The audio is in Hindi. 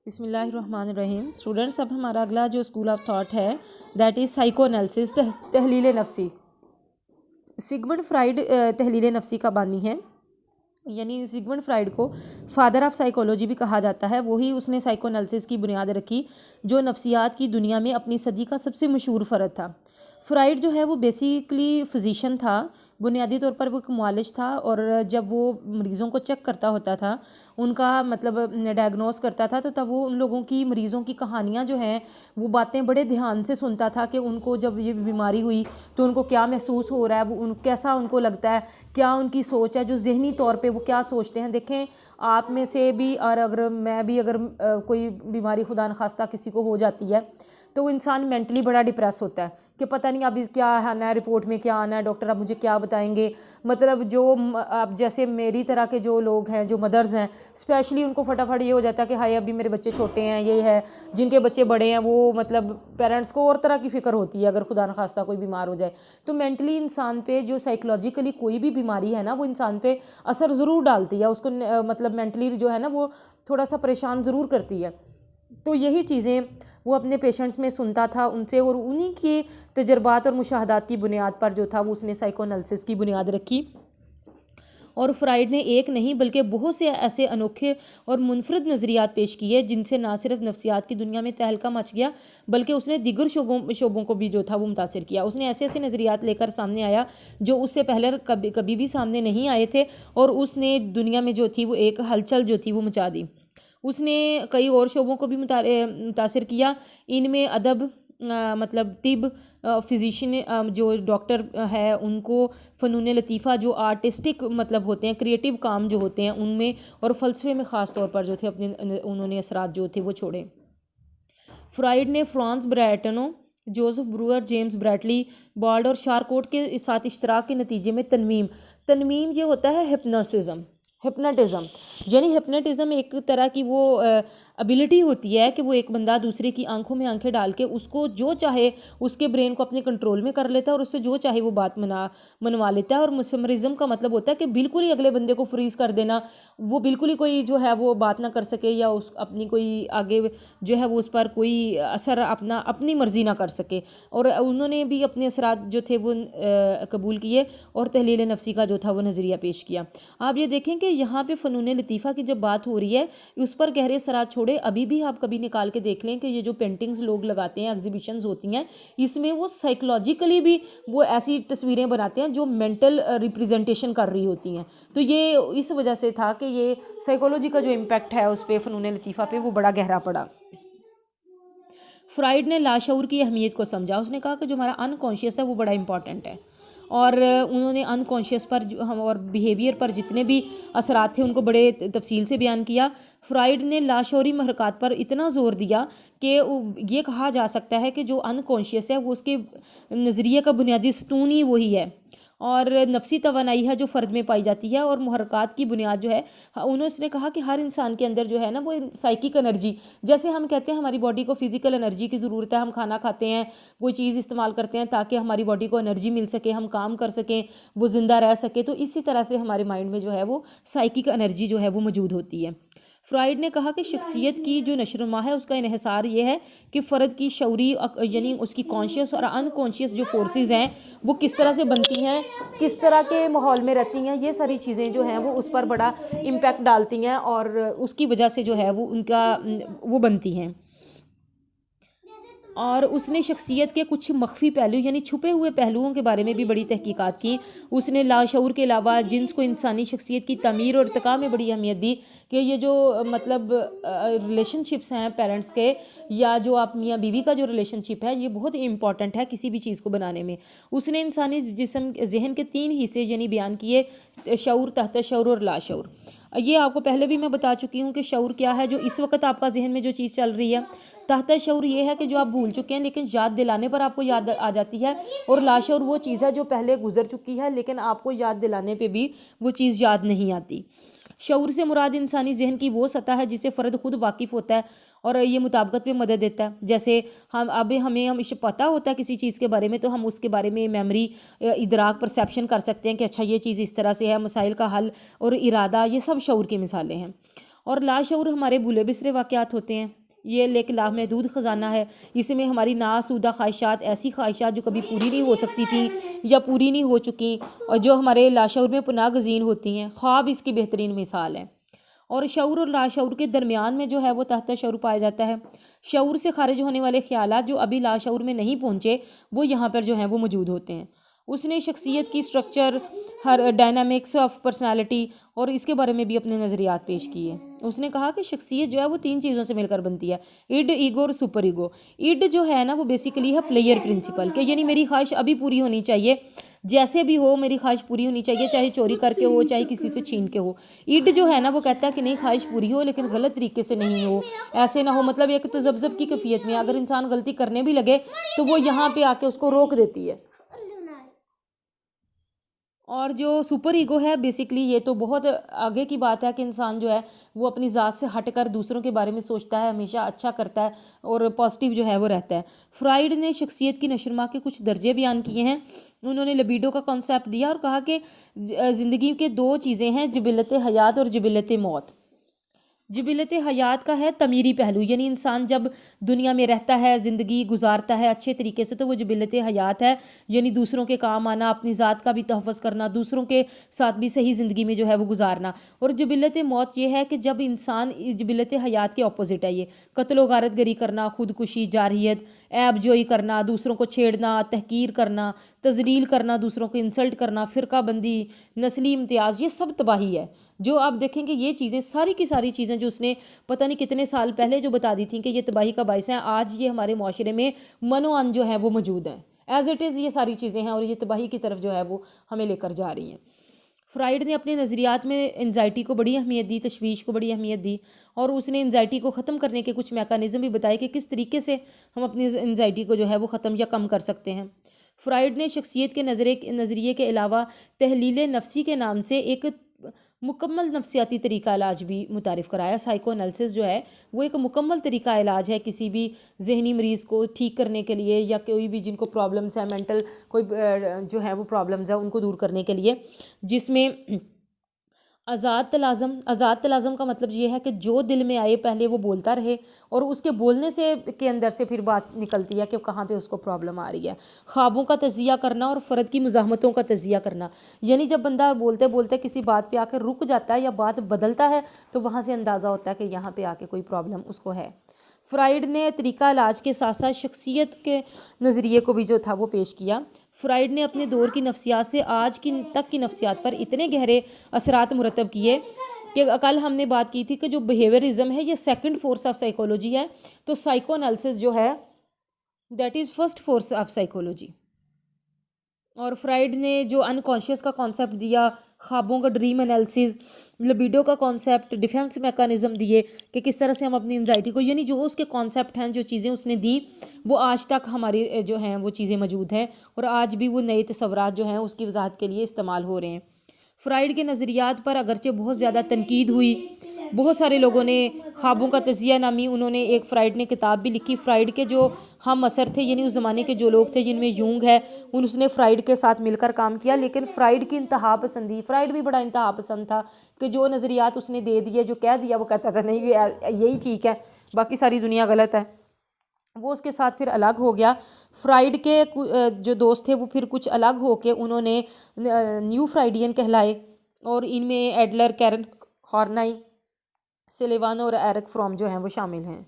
बिस्मिल्लाहिर्रहमानिर्रहीम। स्टूडेंट्स, अब हमारा अगला जो स्कूल ऑफ थॉट है दैट इज़ साइको एनालिसिस, तहलील नफ्सी। सिगमंड फ्राइड तहलील नफ्सी का बानी है, यानी सिगमंड फ्राइड को फादर ऑफ साइकोलॉजी भी कहा जाता है। वही उसने साइको एनालिसिस की बुनियाद रखी, जो नफ्सियात की दुनिया में अपनी सदी का सबसे मशहूर फ़र्द था। फ्राइड जो है वो बेसिकली फिजिशियन था, बुनियादी तौर पर वो एक मुआलिज था, और जब वो मरीज़ों को चेक करता होता था, उनका मतलब डायग्नोस करता था, तो तब वो उन लोगों की मरीज़ों की कहानियाँ जो हैं वो बातें बड़े ध्यान से सुनता था कि उनको जब ये बीमारी हुई तो उनको क्या महसूस हो रहा है, वो कैसा उनको लगता है, क्या उनकी सोच है, जो ज़हनी तौर पे वो क्या सोचते हैं। देखें, आप में से भी और अगर मैं भी अगर कोई बीमारी खुदा न खास्ता किसी को हो जाती है तो वो इंसान मेंटली बड़ा डिप्रेस होता है कि पता नहीं अब इस क्या आना है, रिपोर्ट में क्या आना है, डॉक्टर अब मुझे क्या बताएंगे। मतलब जो अब जैसे मेरी तरह के जो लोग हैं, जो मदर्स हैं स्पेशली, उनको फटाफट ये हो जाता है कि हाय अभी मेरे बच्चे छोटे हैं, ये है। जिनके बच्चे बड़े हैं वो मतलब पेरेंट्स को और तरह की फ़िक्र होती है अगर खुदा न खास्ता कोई बीमार हो जाए। तो मेंटली इंसान पे जो साइकोलॉजिकली कोई भी बीमारी है ना, वो इंसान पे असर ज़रूर डालती है, उसको मतलब मेंटली जो है ना वो थोड़ा सा परेशान ज़रूर करती है। तो यही चीज़ें वो अपने पेशेंट्स में सुनता था उनसे, और उन्हीं के तजर्बात और मुशाहदात की बुनियाद पर जो था वो उसने साइको एनालिसिस की बुनियाद रखी। और फ्राइड ने एक नहीं बल्कि बहुत से ऐसे अनोखे और मुनफरद नज़रियात पेश किए जिनसे ना सिर्फ नफ्सियात की दुनिया में तहलका मच गया, बल्कि उसने दीगर शोबों को भी जो था वो मुतासिर किया। उसने ऐसे ऐसे नज़रियात लेकर सामने आया जो उससे पहले कभी भी सामने नहीं आए थे, और उसने दुनिया में जो थी वो एक हलचल जो थी वो मचा दी। उसने कई और शोबों को भी मुतासिर किया। इनमें अदब, मतलब तिब, फिजिशियन जो डॉक्टर है उनको, फ़नून लतीफ़ा जो आर्टिस्टिक मतलब होते हैं, क्रिएटिव काम जो होते हैं उनमें, और फ़लसफ़े में ख़ास तौर पर जो थे अपने उन्होंने असरात जो थे वो छोड़े। फ्राइड ने Franz Brentano, Joseph Breuer, James ब्रैटली, बॉल्ड और शारकोट के साथ इश्तराक के नतीजे में तनमीम ये होता है हिप्नोटिज़म, यानी हिप्नोटिज़म एक तरह की वो एबिलिटी होती है कि वो एक बंदा दूसरे की आंखों में आंखें डाल के उसको जो चाहे उसके ब्रेन को अपने कंट्रोल में कर लेता है और उससे जो चाहे वो बात मनवा लेता है। और मुसमरिज़म का मतलब होता है कि बिल्कुल ही अगले बंदे को फ्रीज़ कर देना, वो बिल्कुल ही कोई जो है वो बात ना कर सके, या उस अपनी कोई आगे जो है वो उस पर कोई असर अपनी मर्ज़ी ना कर सके। और उन्होंने भी अपने असरात जो थे वो कबूल किए और तहलील नफ्सी का जो था वो नज़रिया पेश किया। आप ये देखें कि यहाँ पे फ़नून लतीफ़ा की जब बात हो रही है उस पर गहरे असरात छोड़े। अभी भी आप कभी निकाल के देख लें कि ये जो पेंटिंग्स लोग लगाते हैं, एग्जीबिशंस होती हैं, इसमें वो साइकोलॉजिकली भी वो ऐसी तस्वीरें बनाते हैं जो मेंटल रिप्रेजेंटेशन कर रही होती हैं। तो ये इस वजह से था कि ये साइकोलॉजी का जो इम्पैक्ट है उस पर फ़नून लतीफ़ा पे वो बड़ा गहरा पड़ा। फ्राइड ने लाशऊर की अहमियत को समझा। उसने कहा कि जो हमारा अनकॉन्शियस है वो बड़ा इंपॉर्टेंट है, और उन्होंने अनकॉन्शियस पर हम और बिहेवियर पर जितने भी असरात थे उनको बड़े तफसील से बयान किया। फ्राइड ने लाशौरी महरक़ात पर इतना ज़ोर दिया कि ये कहा जा सकता है कि जो अनकॉन्शियस है वो उसके नज़रिए का बुनियादी सतून ही वही है, और नफसी तवानाई है जो फ़र्द में पाई जाती है, और मुहर्रकात की बुनियाद जो है उन्होंने कहा कि हर इंसान के अंदर जो है ना वो साइकिक एनर्जी, जैसे हम कहते हैं हमारी बॉडी को फिज़िकल एनर्जी की ज़रूरत है, हम खाना खाते हैं, कोई चीज़ इस्तेमाल करते हैं ताकि हमारी बॉडी को एनर्जी मिल सके, हम काम कर सकें, वो ज़िंदा रह सके, तो इसी तरह से हमारे माइंड में जो है वो साइकिक एनर्जी जो है वो मौजूद होती है। फ्राइड ने कहा कि शख्सियत की जो नशोनुमा है उसका इन्हिसार ये है कि फ़र्द की शऊरी यानी उसकी कॉन्शियस और अनकॉन्शियस जो फोर्सेस हैं वो किस तरह से बनती हैं, किस तरह के माहौल में रहती हैं, ये सारी चीज़ें जो हैं वो उस पर बड़ा इम्पैक्ट डालती हैं, और उसकी वजह से जो है वो उनका वो बनती हैं। और उसने शख्सियत के कुछ मख्फी पहलू यानी छुपे हुए पहलुओं के बारे में भी बड़ी तहकीकात की। उसने लाशऊर के अलावा जिन्स को इंसानी शख्सियत की तमीर और इर्तिका में बड़ी अहमियत दी कि ये जो मतलब रिलेशनशिप्स हैं पेरेंट्स के, या जो आप मियाँ बीवी का जो रिलेशनशिप है, ये बहुत ही इंपॉर्टेंट है किसी भी चीज़ को बनाने में। उसने इंसानी जिस्म जहन के 3 हिस्से यानी बयान किए, शऊर, तहत शऊर और लाशऊर। ये आपको पहले भी मैं बता चुकी हूँ कि शऊर क्या है, जो इस वक्त आपका जहन में जो चीज़ चल रही है। तहत शऊर ये है कि जो आप भूल चुके हैं लेकिन याद दिलाने पर आपको याद आ जाती है, और लाशऊर वो चीज़ है जो पहले गुजर चुकी है लेकिन आपको याद दिलाने पे भी वो चीज़ याद नहीं आती। शऊर से मुराद इंसानी जहन की वो सतह है जिसे फ़र्द खुद वाकिफ़ होता है और ये मुताबकत में मदद देता है। जैसे हमें पता होता है किसी चीज़ के बारे में, तो हम उसके बारे में मेमोरी, इदराक, परसेप्शन कर सकते हैं कि अच्छा ये चीज़ इस तरह से है, मसाइल का हल और इरादा, ये सब शऊर की मिसालें हैं। और लाशऊर हमारे भूले बिसरे वाक़यात होते हैं। ये एक लामहदूद ख़जाना है, इसमें हमारी नासूदा ख्वाहिशात, ऐसी ख्वाहिशात जो कभी पूरी नहीं हो सकती थी या पूरी नहीं हो चुकी और जो हमारे लाशऊर में पनाह गज़ीन होती हैं। ख्वाब इसकी बेहतरीन मिसाल है। और शऊर और लाशऊर के दरमियान में जो है वो तहत शऊर पाया जाता है। शऊर से खारिज होने वाले ख्यालात जो अभी लाशऊर में नहीं पहुँचे वो यहाँ पर जो हैं वो मौजूद होते हैं। उसने शख्सियत की structure, her dynamics of personality और इसके बारे में भी अपने नज़रियात पेश किए। उसने कहा कि शख्सियत जो है वो 3 चीज़ों से मिलकर बनती है, इड, ईगो और सुपर ईगो। इड जो है ना वो बेसिकली है प्लेयर प्रिंसिपल, कि यानी मेरी ख्वाहिश अभी पूरी होनी चाहिए, जैसे भी हो मेरी ख्वाहिश पूरी होनी चाहिए, चाहे चोरी करके हो चाहे किसी से छीन के हो। इड जो है ना वो कहता है कि नहीं, ख्वाहिश पूरी हो लेकिन गलत तरीके से नहीं हो, ऐसे ना हो, मतलब एक तजब्जब की कैफियत में अगर इंसान गलती करने भी लगे तो वो यहाँ पे आके उसको रोक देती है। और जो सुपर ईगो है बेसिकली ये तो बहुत आगे की बात है कि इंसान जो है वो अपनी ज़ात से हटकर दूसरों के बारे में सोचता है, हमेशा अच्छा करता है और पॉजिटिव जो है वो रहता है। फ्राइड ने शख्सियत की नशरमा के कुछ दर्जे बयान किए हैं। उन्होंने लिबिडो का कॉन्सेप्ट दिया और कहा कि ज़िंदगी के 2 चीज़ें हैं, जिबिलत हयात और जिबिलत मौत। जिबिलत हयात का है तमीरी पहलू, यानी इंसान जब दुनिया में रहता है, ज़िंदगी गुजारता है अच्छे तरीके से, तो वो जिबिलत हयात है, यानी दूसरों के काम आना, अपनी ज़ात का भी तहफ़्फ़ुज़ करना, दूसरों के साथ भी सही ज़िंदगी में जो है वो गुजारना। और जिबिलत मौत ये है कि जब इंसान, जिबिलत हयात के अपोजिट है ये, कत्ल गारतगरी करना, खुदकुशी, जारहियत, ऐब जोई करना, दूसरों को छेड़ना, तहकीर करना, तजलील करना, दूसरों को इंसल्ट करना, फ़िरकाबंदी, नस्ली इम्तियाज़, ये सब तबाही है। जो आप देखेंगे ये चीज़ें, सारी की सारी चीज़ें जो उसने पता नहीं कितने साल पहले जो बता दी थी कि ये तबाही का बाइस है, आज ये हमारे माशरे में मनोअन जो है वो मौजूद हैं। एज इट इज़ ये सारी चीज़ें हैं और ये तबाही की तरफ जो है वो हमें लेकर जा रही हैं। फ्राइड ने अपने नज़रियात में एंजाइटी को बड़ी अहमियत दी, तशवीश को बड़ी अहमियत दी, और उसने एंजाइटी को ख़त्म करने के कुछ मैकानिज़म भी बताए कि किस तरीके से हम अपनी एंजाइटी को जो है वो ख़त्म या कम कर सकते हैं। फ्राइड ने शख्सियत के नज़रिए के अलावा तहलील नफ्सी के नाम से एक मुकम्मल नफ्सियाती तरीका इलाज भी मुतारिफ़ कराया। साइको एनालिसिस जो है वो एक मुकम्मल तरीका इलाज है किसी भी जहनी मरीज़ को ठीक करने के लिए, या कोई भी जिनको प्रॉब्लम्स है, मेंटल कोई जो है वो प्रॉब्लम्स है उनको दूर करने के लिए, जिसमें आज़ाद तलाज़म का मतलब ये है कि जो दिल में आए पहले वो बोलता रहे और उसके बोलने से के अंदर से फिर बात निकलती है कि कहाँ पे उसको प्रॉब्लम आ रही है। ख्वाबों का तज़िया करना और फ़र्द की मुज़ाहमतों का तज़िया करना, यानी जब बंदा बोलते बोलते किसी बात पे आकर रुक जाता है या बात बदलता है तो वहाँ से अंदाज़ा होता है कि यहाँ पे आके कोई प्रॉब्लम उसको है। फ्राइड ने तरीका इलाज के साथ साथ शख्सियत के नज़रिए को भी जो था वो पेश किया। फ्राइड ने अपने दौर की नफ्सियात से आज की तक की नफ्सियात पर इतने गहरे असरात मुरतब किए कि कल हमने बात की थी कि जो बिहेवियरिज्म है ये सेकंड फोर्स ऑफ साइकोलॉजी है, तो साइको एनालिसिस जो है that is first force of psychology. और फ्राइड ने जो अनकॉन्शियस का कॉन्सेप्ट दिया, ख्वाबों का ड्रीम एनालिसिस, लिबिडो का कॉन्सेप्ट, डिफेंस मैकेनिज्म दिए कि किस तरह से हम अपनी एंजाइटी को, यानी जो उसके कॉन्सेप्ट हैं, जो चीज़ें उसने दी वो आज तक हमारी जो हैं वो चीज़ें मौजूद हैं और आज भी वो नए तसव्वुरात जो हैं उसकी वजाहत के लिए इस्तेमाल हो रहे हैं। फ्राइड के नज़रियात पर अगरचे बहुत ज़्यादा तनकीद हुई, बहुत सारे लोगों ने ख्वाबों का तज़िया नामी, उन्होंने एक फ्राइड ने किताब भी लिखी। फ्राइड के जो हम असर थे, यानी उस ज़माने के जो लोग थे जिनमें यूंग है, उसने फ्राइड के साथ मिलकर काम किया, लेकिन फ्राइड की इंतहा पसंदी, फ्राइड भी बड़ा इंतहा पसंद था कि जो नज़रियात उसने दे दिए, जो कह दिया, वो कहता था नहीं यही ठीक है, बाकी सारी दुनिया गलत है। वो उसके साथ फिर अलग हो गया। फ्राइड के जो दोस्त थे वो फिर कुछ अलग हो के उन्होंने न्यू फ्राइडियन कहलाए, और इनमें एडलर, कैरन हॉर्नाई, सेलेवानो और एरिक फ्रॉम जो हैं वो शामिल हैं।